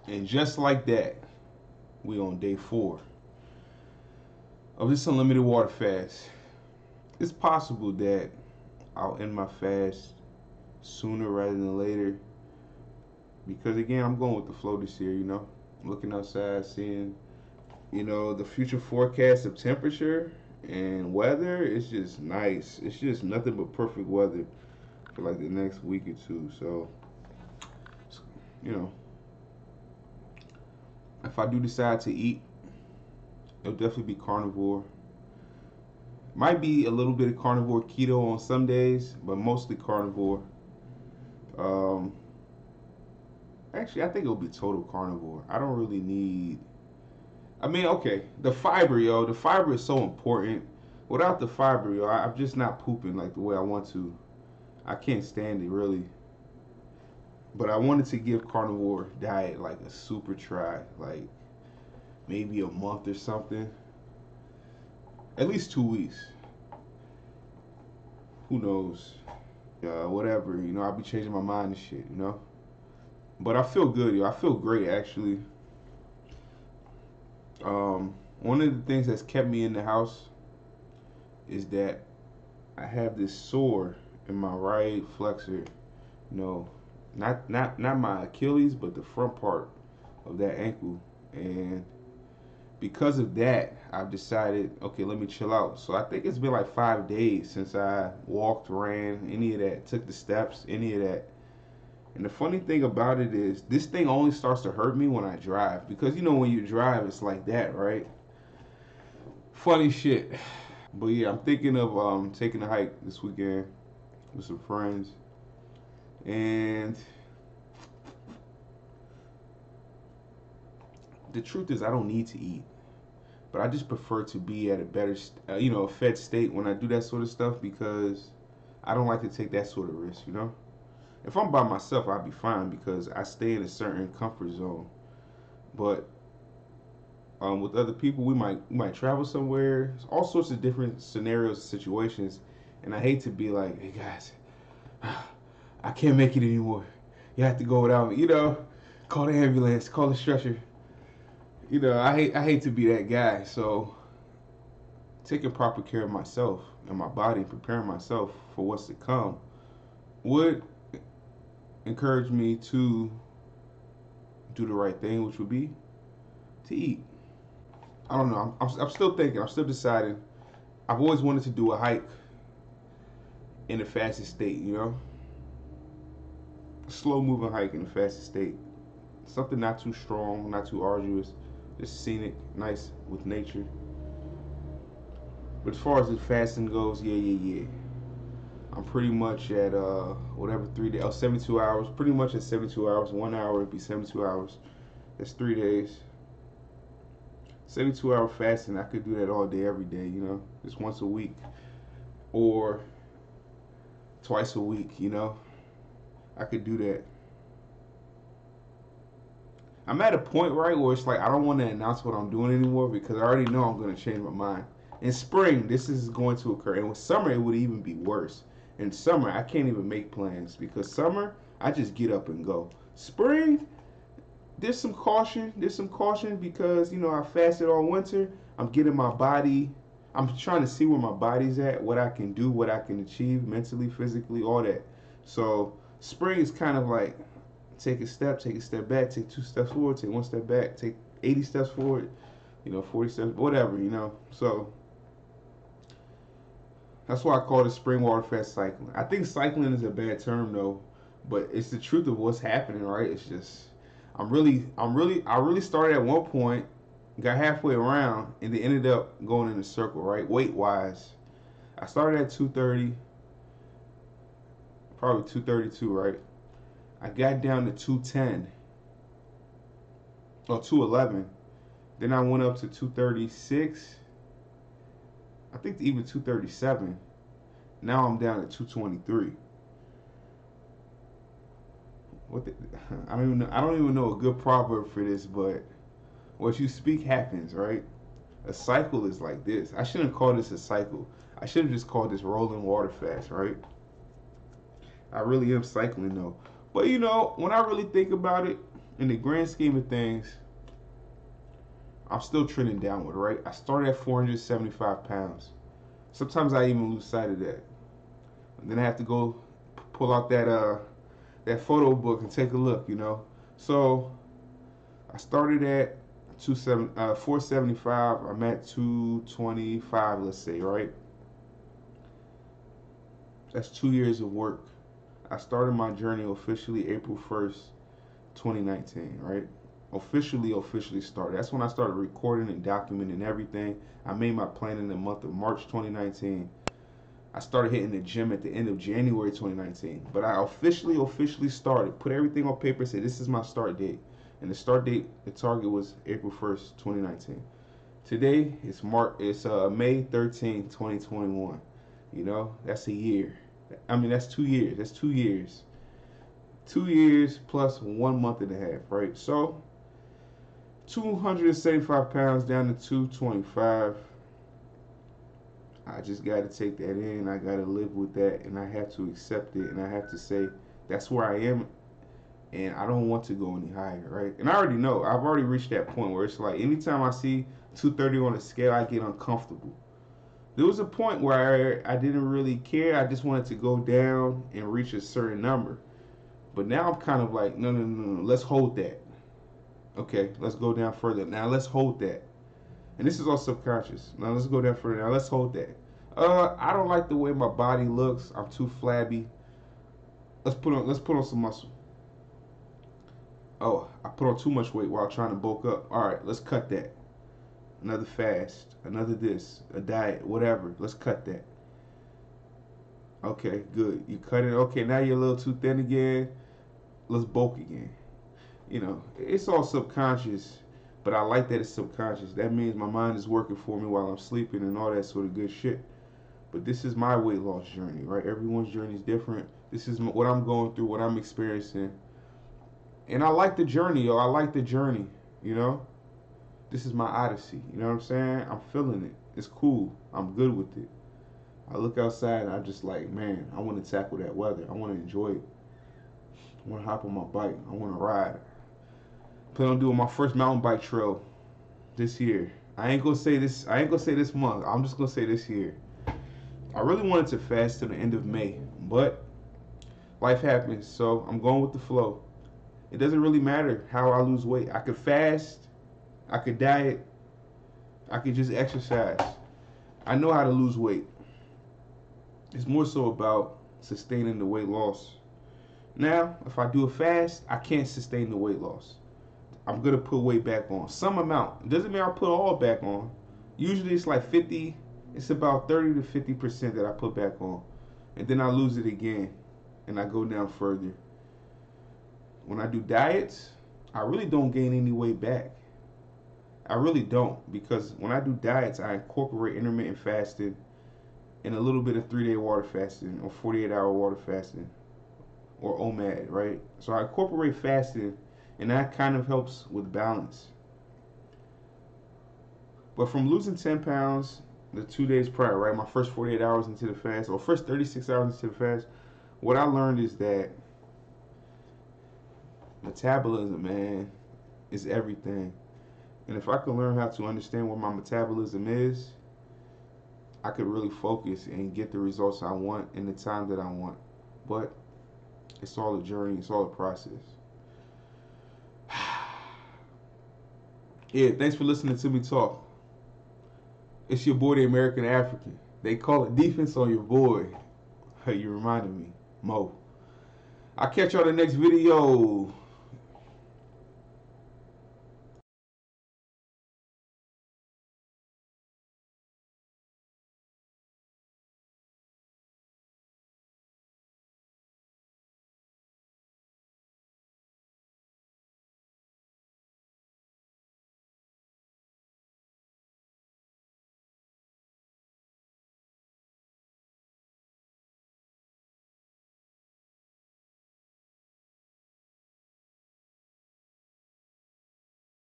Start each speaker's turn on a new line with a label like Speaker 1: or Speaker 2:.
Speaker 1: And just like that, we on day 4 of this unlimited water fast. It's possible that I'll end my fast sooner rather than later because again, I'm going with the flow this year. Looking outside, seeing the future forecast of temperature and weather. It's just nice. It's just nothing but perfect weather for like the next week or two. So you know, if I do decide to eat, it'll definitely be carnivore. Might be a little bit of carnivore keto on some days, but mostly carnivore. Um, Actually, I think it'll be total carnivore. I don't really need. I mean, okay, the fiber, yo. The fiber is so important. Without the fiber, yo, I'm just not pooping like the way I want to. I can't stand it really. But I wanted to give carnivore diet like a super try, like maybe a month or something. At least 2 weeks. Who knows? Whatever. I'll be changing my mind and shit. But I feel good, yo. I feel great actually. One of the things that's kept me in the house is that I have this sore in my right flexor. No, not my Achilles, but the front part of that ankle. And because of that, I've decided, okay, let me chill out. So I think it's been like 5 days since I walked, ran, any of that, took the steps, any of that. And the funny thing about it is, this thing only starts to hurt me when I drive. Because when you drive, it's like that, right? Funny shit. But yeah, I'm thinking of taking a hike this weekend with some friends. And the truth is, I don't need to eat. But I just prefer to be at a better, a fed state when I do that sort of stuff because I don't like to take that sort of risk. If I'm by myself, I'll be fine because I stay in a certain comfort zone. But with other people, we might travel somewhere, all sorts of different scenarios, situations, and I hate to be like, hey guys, I can't make it anymore. You have to go without me. Call the ambulance, call the stretcher. I hate to be that guy. So taking proper care of myself and my body, preparing myself for what's to come, would encourage me to do the right thing, which would be to eat. I don't know. I'm still thinking. I'm still deciding. I've always wanted to do a hike in the fastest state. A slow moving hike in the fastest state. Something not too strong, not too arduous, just scenic, nice with nature. But as far as the fasting goes, yeah. I'm pretty much at whatever 3 days, 72 hours. Pretty much at 72 hours. 1 hour would be 72 hours. That's 3 days. 72-hour fasting. I could do that all day, every day. Just once a week or twice a week. I could do that. I'm at a point, right, where it's like I don't want to announce what I'm doing anymore because I already know I'm going to change my mind. In spring, this is going to occur. And with summer, it would even be worse. In summer, I can't even make plans because summer, I just get up and go. Spring, there's some caution. Because, I fasted all winter. I'm getting my body. I'm trying to see where my body's at, what I can do, what I can achieve mentally, physically, all that. So spring is kind of like take a step back, take 2 steps forward, take 1 step back, take 80 steps forward, 40 steps, whatever. So that's why I call it spring water fast cycling. I think cycling is a bad term though, but it's the truth of what's happening, right? It's just I really started at one point, got halfway around, and then ended up going in a circle, right? Weight wise, I started at 230, probably 232, right? I got down to 210 or 211. Then I went up to 236. I think even 237. Now I'm down to 223. I don't even know a good proverb for this, but what you speak happens, right? A cycle is like this. I shouldn't call this a cycle. I should have just called this rolling water fast, right? I really am cycling though. But when I really think about it, in the grand scheme of things, I'm still trending downward, right? I started at 475 pounds. Sometimes I even lose sight of that. And then I have to go pull out that photo book and take a look, you know. So I started at 475. I'm at 225, let's say, right? That's 2 years of work. I started my journey officially April 1st, 2019, right? Officially started. That's when I started recording and documenting everything. I made my plan in the month of March 2019. I started hitting the gym at the end of January 2019. But I officially started. Put everything on paper, said this is my start date. And the start date, the target was April 1st, 2019. Today it's May 13th, 2021. You know, that's a year. I mean, that's 2 years. That's 2 years. 2 years plus 1 month and a half, right? So 275 pounds down to 225. I just got to take that in. I got to live with that, and I have to accept it, and I have to say that's where I am, and I don't want to go any higher, right? And I already know. I've already reached that point where it's like anytime I see 230 on the scale, I get uncomfortable. There was a point where I didn't really care. I just wanted to go down and reach a certain number. But now I'm kind of like, no, let's hold that. Okay, let's go down further. Now let's hold that. And this is all subconscious. Now let's go down further. Now let's hold that. I don't like the way my body looks. I'm too flabby. Let's put on some muscle. Oh, I put on too much weight while trying to bulk up. All right, let's cut that. Another fast, another this, a diet, whatever. Let's cut that. Okay, good. You cut it. Okay, now you're a little too thin again. Let's bulk again. You know, it's all subconscious, but I like that it's subconscious. That means my mind is working for me while I'm sleeping and all that sort of good shit. But this is my weight loss journey, right? Everyone's journey is different. This is what I'm going through, what I'm experiencing. And I like the journey, yo. I like the journey, you know? This is my odyssey, you know what I'm saying? I'm feeling it. It's cool. I'm good with it. I look outside and I'm just like, man, I want to tackle that weather. I want to enjoy it. I want to hop on my bike. I want to ride. Plan on doing my first mountain bike trail this year. I ain't gonna say this month. I'm just gonna say this year. I really wanted to fast till the end of May, but life happens, so I'm going with the flow. It doesn't really matter how I lose weight. I could fast, I could diet, I could just exercise. I know how to lose weight. It's more so about sustaining the weight loss. Now, if I do a fast, I can't sustain the weight loss. I'm going to put weight back on. Some amount. It doesn't mean I'll put it all back on. Usually it's like 50, it's about 30 to 50% that I put back on. And then I lose it again. And I go down further. When I do diets, I really don't gain any weight back. I really don't. Because when I do diets, I incorporate intermittent fasting and a little bit of 3-day water fasting or 48-hour water fasting or OMAD, right? So I incorporate fasting, and that kind of helps with balance. But from losing 10 pounds the 2 days prior, right, my first 48 hours into the fast, or first 36 hours into the fast, what I learned is that metabolism, man, is everything. And if I could learn how to understand what my metabolism is, I could really focus and get the results I want in the time that I want. But it's all a journey, it's all a process. Yeah, thanks for listening to me talk. It's your boy, the American African. They call it defense on your boy. Hey, you reminded me, Mo. I'll catch y'all in the next video.